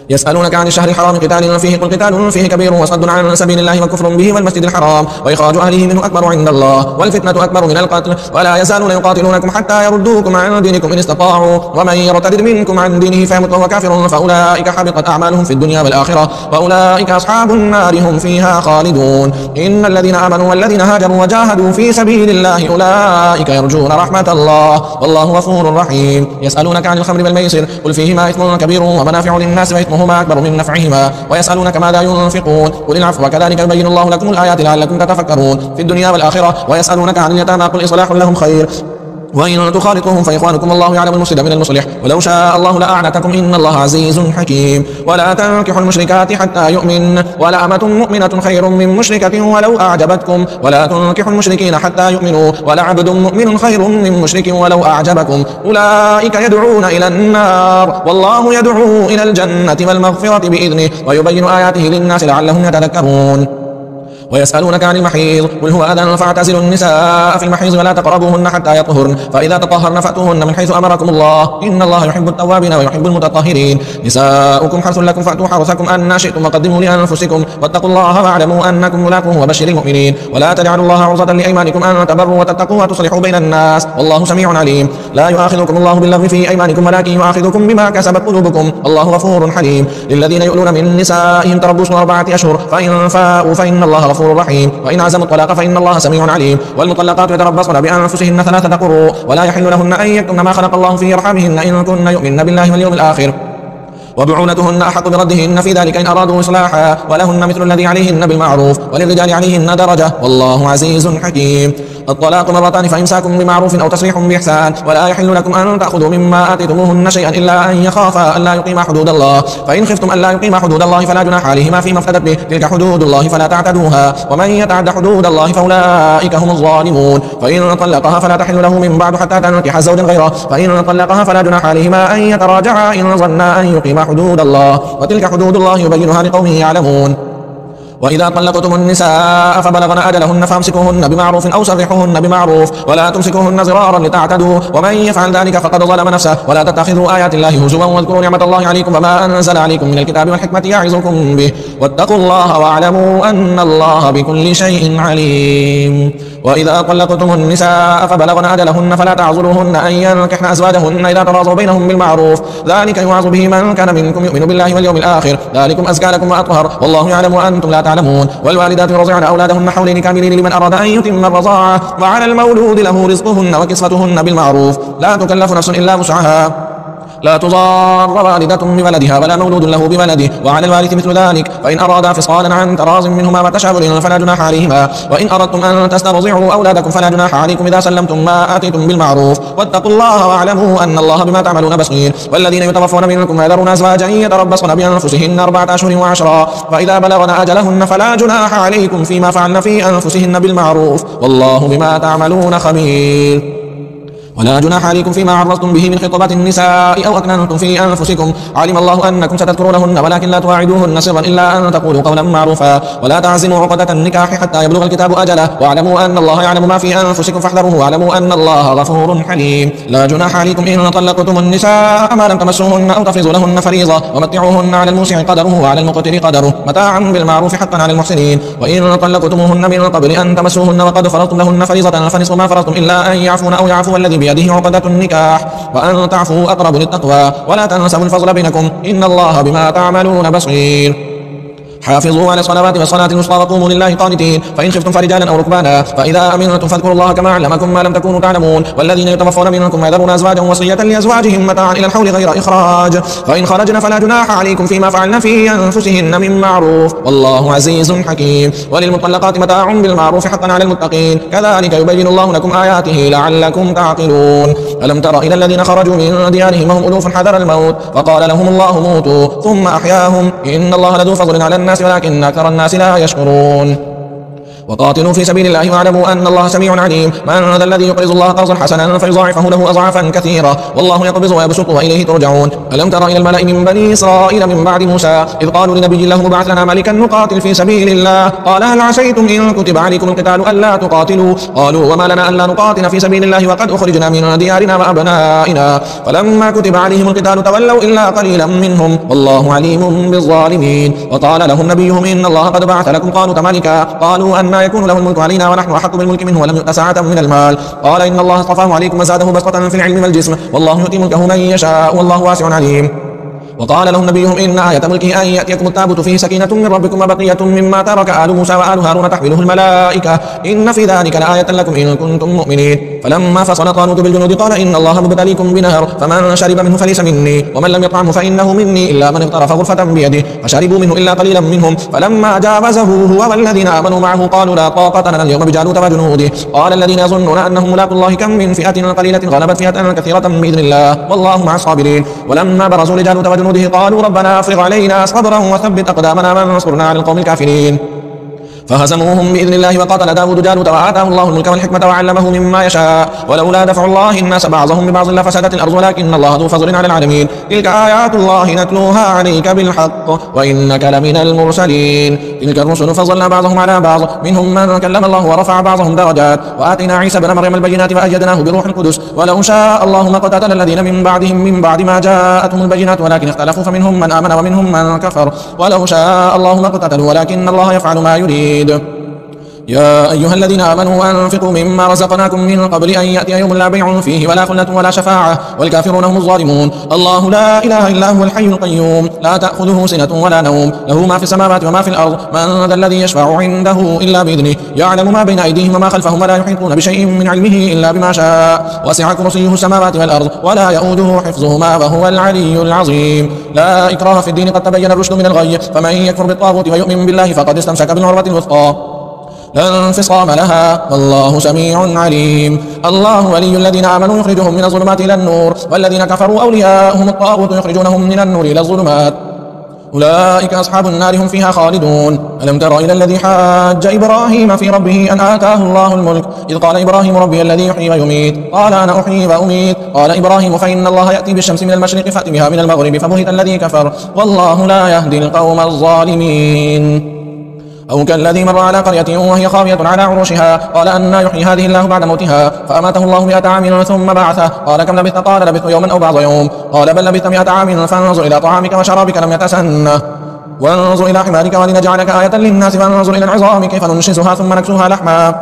يسألونك عن الشهر الحرام قتال فيه قل قتال فيه كبير وصد عن سبيل الله وكفر به والمسجد الحرام وإخراج أهله منه أكبر عند الله والفتنة أكبر من القتل ولا يزالون يقاتلونكم حتى يردوكم عن دينكم إن استطاعوا ومن يرتد منكم عن دينه فيمت وهو كافر فأولئك حبطت أعمالهم في الدنيا والآخرة وأولئك أصحاب النار هم فيها خالدون. إن الذين آمنوا والذين هاجروا وجاهدوا في سبيل الله أولئك يرجون رحمة الله والله غفور رحيم. يسألونك عن الخمر والميسر قل فيهما إثم كبير ومنافع للناس وإثمهما أكبر من نفعهما ويسألونك ماذا ينفقون قل العفو وكذلك يبين الله لكم الآيات لعلكم تتفكرون في الدنيا والآخرة. ويسألونك عن اليتامى قل إصلاح لهم خير وإن تخالطوهم فإخوانكم والله يعلم المفسد من المصلح ولو شاء الله لأعنتكم إن الله عزيز حكيم. ولا تنكحوا المشركات حتى يؤمن ولأمة مؤمنة خير من مشركة ولو أعجبتكم ولا تنكحوا المشركين حتى يؤمنوا ولعبد مؤمن خير من مشرك ولو أعجبكم أولئك يدعون إلى النار والله يدعو إلى الجنة والمغفرة بإذنه ويبين آياته للناس لعلهم يتذكرون. ويسألونك عن المحيض قل هو أذى فاعتزلوا النساء في المحيض ولا تقربوهن حتى يطهرن فإذا تطهرن فأتوهن من حيث أمركم الله إن الله يحب التوابين ويحب المتطهرين. نساؤكم حرث لكم فأتوا حرثكم أن شئتم وقدموا لأنفسكم واتقوا الله واعلموا أنكم ملاقوه وبشر المؤمنين. ولا تجعلوا الله عرضة لأيمانكم أن تبروا وتتقوا وتصلحوا بين الناس والله سميع عليم. لا يؤاخذكم الله باللغو في أيمانكم ولكن يؤاخذكم بما كسبت قلوبكم الله غفور حليم. للذين يؤلون من نسائهم تربص 4 أشهر فإن فاءوا فإن الله غفور رحيم وإن عزموا الطلاق فإن الله سميع عليم. والمطلقات يتربصن بأنفسهن 3 قروء ولا يحل لهن أن يكتمن ما خلق الله في أرحامهن إن كن يؤمن بالله واليوم الآخر وبعولتهن أحق بردهن في ذلك إن أرادوا إصلاحا ولهن مثل الذي عليهن بالمعروف وللرجال عليهن درجة والله عزيز حكيم. الطلاق مرتان فإمساكم بمعروف أو تسريح بإحسان ولا يحل لكم أن تأخذوا مما آتيتموهن شيئا إلا أن يخافا ألا يقيما حدود الله فإن خفتم ألا يقيما حدود الله فلا جناح عليهما فيما افتدت به تلك حدود الله فلا تعتدوها ومن يتعد حدود الله فأولئك هم الظالمون. فإن طلقها فلا تحل له من بعد حتى تنكح زوجا غيره فإن طلقها فلا جناح عليهما أن يتراجعا إن ظنا أن يقيما حدود الله وتلك حدود الله يبينها لقوم يعلمون. وإذا طلقتم النساء فبلغن أجلهن فامسكوهن بمعروف أو سرحوهن بمعروف ولا تمسكوهن ضرارا لتعتدوا ومن يفعل ذلك فقد ظلم نفسه ولا تتخذوا آيات الله هزوا واذكروا نعمة الله عليكم وما أنزل عليكم من الكتاب والحكمة يعظكم به واتقوا الله واعلموا أن الله بكل شيء عليم. وإذا طلقتم النساء فبلغن أجلهن فلا تعذروهن أن ينكحن أزواجهن إذا تراضوا بينهم بالمعروف ذلك يوعظ به من كان منكم يؤمن بالله واليوم الآخر ذلكم أزكى لكم وأطهر والله يعلم وأنتم لا تعلمون. والوالدات يرضعن أولادهن حولين كاملين لمن أراد أن يتم الرضاعة وعلى المولود له رزقهن وكسوتهن بالمعروف لا تكلف نفس إلا وسعها لا تضار والدة بولدها ولا مولود له بولده وعلى الوارث مثل ذلك فإن أرادا فصالا عن تراض منهما وتشاور فلا جناح عليهما وإن أردتم أن تسترضعوا أولادكم فلا جناح عليكم إذا سلمتم ما آتيتم بالمعروف واتقوا الله واعلموا أن الله بما تعملون بصير. والذين يتوفون منكم ويذرون أزواجا يتربصن بأنفسهن 4 أشهر و10 فإذا بلغن أجلهن فلا جناح عليكم فيما فعلن في أنفسهن بالمعروف والله بما تعملون خبير. ولا جناح عليكم فيما عرضتم به من خطبة النساء أو أكننتم في أنفسكم علم الله أنكم ستذكرونهن ولكن لا تواعدوهن سرا إلا أن تقولوا قولا معروفا ولا تعزموا عقدة النكاح حتى يبلغ الكتاب أجله واعلموا أن الله يعلم ما في أنفسكم فاحذروه واعلموا أن الله غفور حليم. لا جناح عليكم إن طلقتم النساء ما لم تمسوهن أو تفرضوا لهن فريضة ومتعوهن على الموسع قدره وعلى المقتر قدره متاعا بالمعروف حقا على المحسنين. وإن طلقتموهن من قبل أن تمسوهن وقد فرضتم لهن فريضة فنصف ما فرضتم إلا أن يعفون أو يعفو الذي بيده عقدة النكاح وأن تعفوا أقرب للتقوى ولا تنسوا الفضل بينكم إن الله بما تعملون بصير. حافظوا على الصلوات والصلاة الوسطى وقوموا لله قانتين فإن خفتم فرجالا أو ركبانا فإذا أمنتم فاذكروا الله كما علمكم ما لم تكونوا تعلمون. والذين يتوفون منكم ويذرون أزواجا وصية لأزواجهم متاعا إلى الحول غير إخراج فإن خرجن فلا جناح عليكم فيما فعلن في أنفسهن من معروف والله عزيز حكيم. وللمطلقات متاع بالمعروف حقا على المتقين كذلك يبين الله لكم آياته لعلكم تعقلون. ألم تر إلى الذين خرجوا من ديارهم وهم ألوف حذر الموت فقال لهم الله موتوا ثم أحياهم إن الله لذو فضل على الناس ولكن أكثر الناس لا يشكرون. وقاتلوا في سبيل الله واعلموا أن الله سميع عليم. من ذا الذي يقرض الله قرضا حسنا فيضاعفه له أضعافا كثيرة والله يقبض ويبسط وإليه ترجعون. ألم تر إلى الملأ من بني إسرائيل من بعد موسى إذ قالوا لنبي الله ابعث لنا ملكا نقاتل في سبيل الله قال هل عسيتم إن كتب عليكم القتال ألا تقاتلوا قالوا وما لنا ألا نقاتل في سبيل الله وقد أخرجنا من ديارنا وأبنائنا فلما كتب عليهم القتال تولوا إلا قليلا منهم والله عليم بالظالمين. وقال لهم نبيهم إن الله قد بعث لكم طالوت ملكا قالوا أن يكون له الملك علينا ونحن أحق بالملك منه ولم يؤت سعة من المال قال إن الله اصطفاه عليكم وزاده بسطة في العلم والجسم والله يؤتي ملكه من يشاء والله واسع عليم. وقال لهم نبيهم إن آية ملكه أن يأتيكم التابوت فيه سكينة من ربكم وبقية مما ترك آل موسى وآل هارون تحمله الملائكة إن في ذلك لآية لكم إن كنتم مؤمنين. فلما فصل طالوت بالجنود قال إن الله مبتليكم بنهر فمن شرب منه فليس مني ومن لم يطعمه فإنه مني إلا من اغترف غرفة بيده فشربوا منه إلا قليلا منهم فلما جاوزه هو والذين آمنوا معه قالوا لا طاقة لنا اليوم بجالوت وجنوده قال الذين يظنون أنهم ملاقوا الله كم من فئة قليلة غلبت فئة كثيرة بإذن الله والله مع الصابرين. ولما برزوا لجالوت وجنوده قالوا ربنا أفرغ علينا صبرا وثبت أقدامنا وانصرنا على القوم الكافرين فهزموهم بإذن الله. وقاتل داود جالوت وآتاه الله الملك والحكمة وعلمه مما يشاء ولولا دفع الله الناس بعضهم ببعض لفسدت الأرض ولكن الله ذو فضل على العالمين. تلك آيات الله نتلوها عليك بالحق وإنك لمن المرسلين. تلك الرسل فضلنا بعضهم على بعض منهم من كلم الله ورفع بعضهم درجات وآتينا عيسى بن مريم البينات وأيدناه بروح القدس ولو شاء الله ما قتل الذين من بعدهم من بعد ما جاءتهم البينات ولكن اختلفوا فمنهم من آمن ومنهم من كفر ولو شاء الله ما قتلوا ولكن الله يفعل ما يريد. يا أيها الذين آمنوا أنفقوا مما رزقناكم من قبل أن يأتي يوم لا بيع فيه ولا خلة ولا شفاعة والكافرون هم الظالمون. الله لا إله إلا هو الحي القيوم لا تأخذه سنة ولا نوم له ما في السماوات وما في الأرض من ذا الذي يشفع عنده إلا بإذنه يعلم ما بين أيديهم وما خلفهم ولا يحيطون بشيء من علمه إلا بما شاء وسع كرسيه السماوات والأرض ولا يؤوده حفظهما وهو العلي العظيم. لا إكراه في الدين قد تبين الرشد من الغي فمن يكفر بالطاغوت ويؤمن بالله فقد استمسك بالعروة الوثقى لا انفصام لها والله سميع عليم. الله ولي الذين آمنوا يخرجهم من الظلمات إلى النور والذين كفروا أولياءهم الطاغوت يخرجونهم من النور إلى الظلمات أولئك أصحاب النار هم فيها خالدون. ألم تر إلى الذي حاج إبراهيم في ربه أن آتاه الله الملك إذ قال إبراهيم ربي الذي يحيي ويميت قال أنا أحيي وأميت قال إبراهيم فإن الله يأتي بالشمس من المشرق فأت بها من المغرب فبهت الذي كفر والله لا يهدي القوم الظالمين. أو كالذي مر على قرية وهي خاوية على عروشها قال أنى يحيي هذه الله بعد موتها فأماته الله 100 عام ثم بعثه قال كم لبثت قال لبثت يوما أو بعض يوم قال بل لبثت 100 عام فانظر إلى طعامك وشرابك لم يتسنه وانظر إلى حمارك ولنجعلك آية للناس فانظر إلى العظام كيف ننشزها ثم نكسوها لحما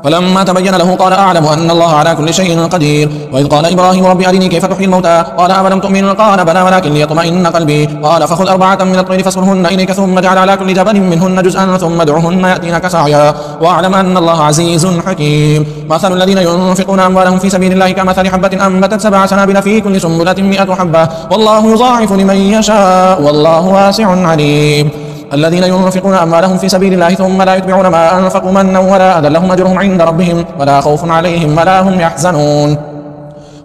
فلما تبين له قال أعلم أن الله على كل شيء قدير. وإذ قال إبراهيم ربي أرني كيف تحيي الموتى قال أولم تؤمن قال بلى ولكن ليطمئن قلبي قال فخذ 4 من الطير فاصرهن إليك ثم اجعل على كل جبل منهن جزءا ثم ادعهن يأتينك سعيا واعلم أن الله عزيز حكيم. مثل الذين ينفقون أموالهم في سبيل الله كمثل حبة أنبتت 7 سنابل في كل سنبلة 100 حبة والله يضاعف لمن يشاء والله واسع عليم. الذين ينفقون أموالهم في سبيل الله ثم لا يتبعون ما أنفقوا منا ولا أذى لهم أجرهم عند ربهم ولا خوف عليهم ولا هم يحزنون.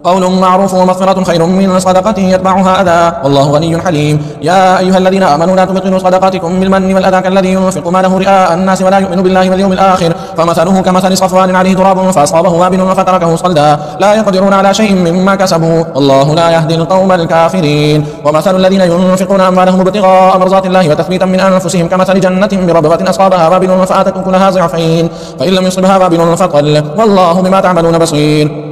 قول معروف ومغفرة خير من صدقة يتبعها أذى والله غني حليم. يا أيها الذين آمنوا لا تبطلوا صدقاتكم بالمن والأذى كالذي ينفق ماله رئاء الناس ولا يؤمن بالله واليوم الآخر فمثله كمثل صفوان عليه تراب فأصابه وابل فتركه صلدا لا يقدرون على شيء مما كسبوا والله لا يهدي القوم الكافرين. ومثل الذين ينفقون أموالهم ابتغاء مرضات الله وتثبيتا من أنفسهم كمثل جنة بربوة أصابها وابل فآتت أكلها ضعفين فإن لم يصبها وابل فطل والله بما تعملون بصير.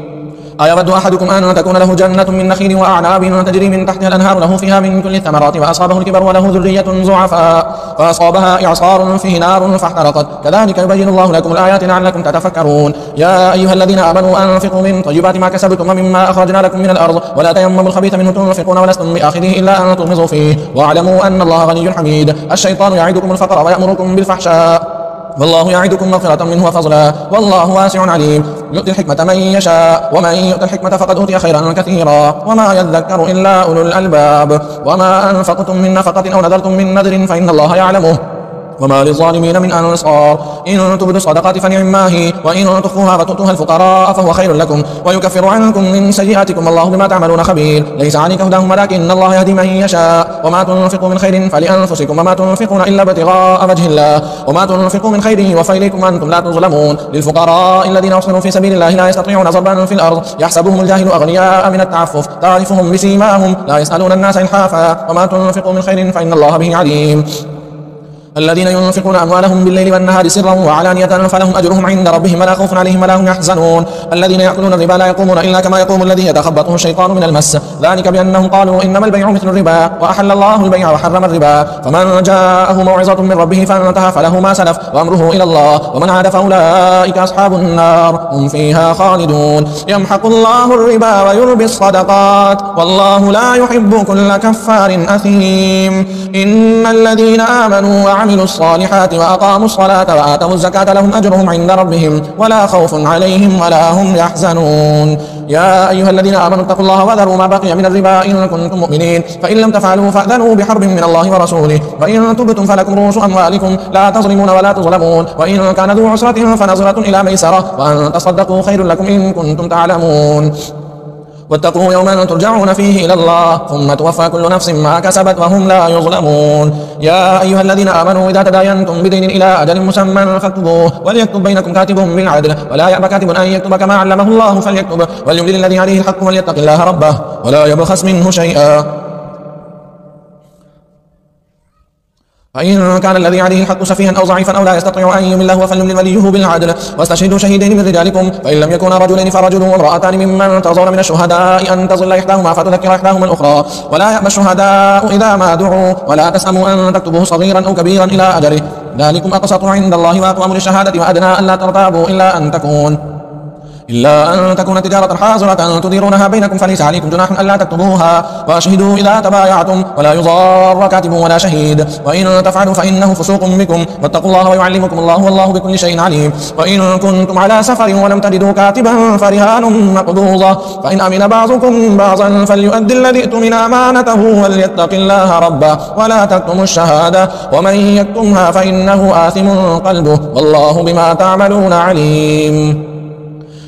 أيود أحدكم أن تكون له جنة من نخيل وأعناب تجري من تحتها الأنهار له فيها من كل الثمرات وأصابه الكبر وله ذرية ضعفاء فأصابها إعصار فيه نار فاحترقت كذلك يبين الله لكم الآيات لعلكم تتفكرون. يا أيها الذين آمنوا أنفقوا من طيبات ما كسبتم ومما أخرجنا لكم من الأرض ولا تيمموا الخبيث منه تنفقون ولستم بآخذه إلا أن تغمضوا فيه واعلموا أن الله غني حميد. الشيطان يعدكم الفقر ويأمركم بالفحشاء والله يعدكم مغفرة منه وفضلا والله واسع عليم. يؤتي الحكمة من يشاء ومن يؤت الحكمة فقد أوتي خيرا كثيرا وما يذكر إلا أولو الألباب. وما أنفقتم من نفقة أو نذرتم من نذر فإن الله يعلمه وما للظالمين من أنصار. إن تبدوا الصدقات فنعما هي وإن تخفوها وتؤتوها الفقراء فهو خير لكم ويكفر عنكم من سيئاتكم والله بما تعملون خبير. ليس عليك هداهم ولكن الله يهدي من يشاء وما تنفقوا من خير فلأنفسكم وما تنفقون إلا ابتغاء وجه الله وما تنفقوا من خير يوفى إليكم وأنتم لا تظلمون. للفقراء الذين أحصنوا في سبيل الله لا يستطيعون ضربا في الأرض يحسبهم الجاهل أغنياء من التعفف تعرفهم بسيماهم لا يسألون الناس إلحافا وما تنفقوا من خير فإن الله به عليم. الذين ينفقون أموالهم بالليل والنهار سرا وعلانية فلهم أجرهم عند ربهم ولا خوف عليهم ولا هم يحزنون. الذين يأكلون الربا لا يقومون إلا كما يقوم الذي يتخبطه الشيطان من المس ذلك بأنهم قالوا إنما البيع مثل الربا وأحل الله البيع وحرم الربا فمن جاءه موعظة من ربه فانتهى فله ما سلف وأمره إلى الله ومن عاد فأولئك أصحاب النار هم فيها خالدون. يمحق الله الربا ويربي الصدقات والله لا يحب كل كفار أثيم. إن الذين آمنوا وعملوا الصالحات وأقاموا الصلاة وآتوا الزكاة لهم أجرهم عند ربهم ولا خوف عليهم ولا هم يحزنون. يا أيها الذين آمنوا اتقوا الله وذروا ما بقي من الربا إن كنتم مؤمنين فإن لم تفعلوا فأذنوا بحرب من الله ورسوله وإن تبتم فلكم رؤوس أموالكم لا تظلمون ولا تظلمون وإن كان ذو عسرة فنظرة إلى ميسرة وأن تصدقوا خير لكم إن كنتم تعلمون. واتقوا يوما ترجعون فيه إلى الله ثم توفى كل نفس ما كسبت وهم لا يظلمون. يا أيها الذين آمنوا إذا تداينتم بدين إلى أجل مسمى فاكتبوه وليكتب بينكم كاتب بالعدل ولا يأبى كاتب أن يكتب كما علمه الله فليكتب وليملل الذي عليه الحق وليتق الله ربه ولا يبخس منه شيئا فإن كان الذي عليه الحق سفيها أو ضعيفا أو لا يستطيع أن يمل هو فليملل وليه بالعدل واستشهدوا شهيدين من رجالكم فإن لم يكونا رجلين فرجل وامرأتان ممن ترضون من الشهداء أن تضل إحداهما فتذكر إحداهما الأخرى ولا يأبى الشهداء إذا ما دعوا ولا تسأموا أن تكتبوه صغيرا أو كبيرا إلى أجله ذلكم أقسط عند الله وأقوم للشهادة وأدنى ألا ترتابوا إلا أن تكون تجارة حاضرة تديرونها بينكم فليس عليكم جناح ألا تكتبوها وأشهدوا إذا تبايعتم ولا يضار كاتب ولا شهيد وإن تفعلوا فإنه فسوق بكم واتقوا الله ويعلمكم الله والله بكل شيء عليم وإن كنتم على سفر ولم تجدوا كاتبا فرهان مقبوضة فإن أمن بعضكم بعضا فليؤدي الذي اؤتمن أمانته وليتق الله ربه ولا تكتموا الشهادة ومن يكتمها فإنه آثم قلبه والله بما تعملون عليم.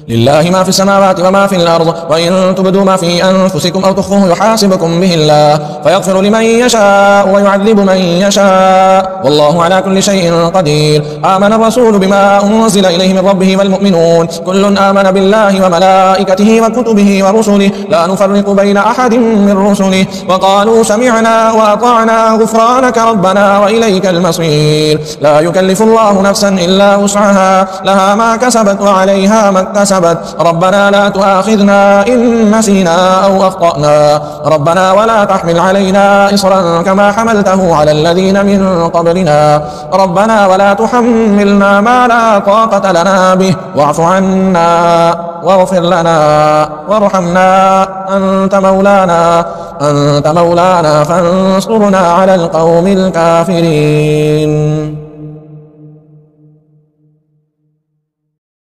لله ما في السماوات وما في الأرض وإن تبدوا ما في أنفسكم أو تخفوه يحاسبكم به الله فيغفر لمن يشاء ويعذب من يشاء والله على كل شيء قدير. آمن الرسول بما أنزل إليه من ربه والمؤمنون كل آمن بالله وملائكته وكتبه ورسله لا نفرق بين أحد من رسله وقالوا سمعنا وأطعنا غفرانك ربنا وإليك المصير. لا يكلف الله نفسا إلا وسعها لها ما كسبت وعليها ما اكتسبت ربنا لا تؤاخذنا إن نسينا أو أخطأنا ربنا ولا تحمل علينا إصرا كما حملته على الذين من قبلنا ربنا ولا تحملنا ما لا طاقة لنا به واعف عنا واغفر لنا وارحمنا أنت مولانا فانصرنا على القوم الكافرين.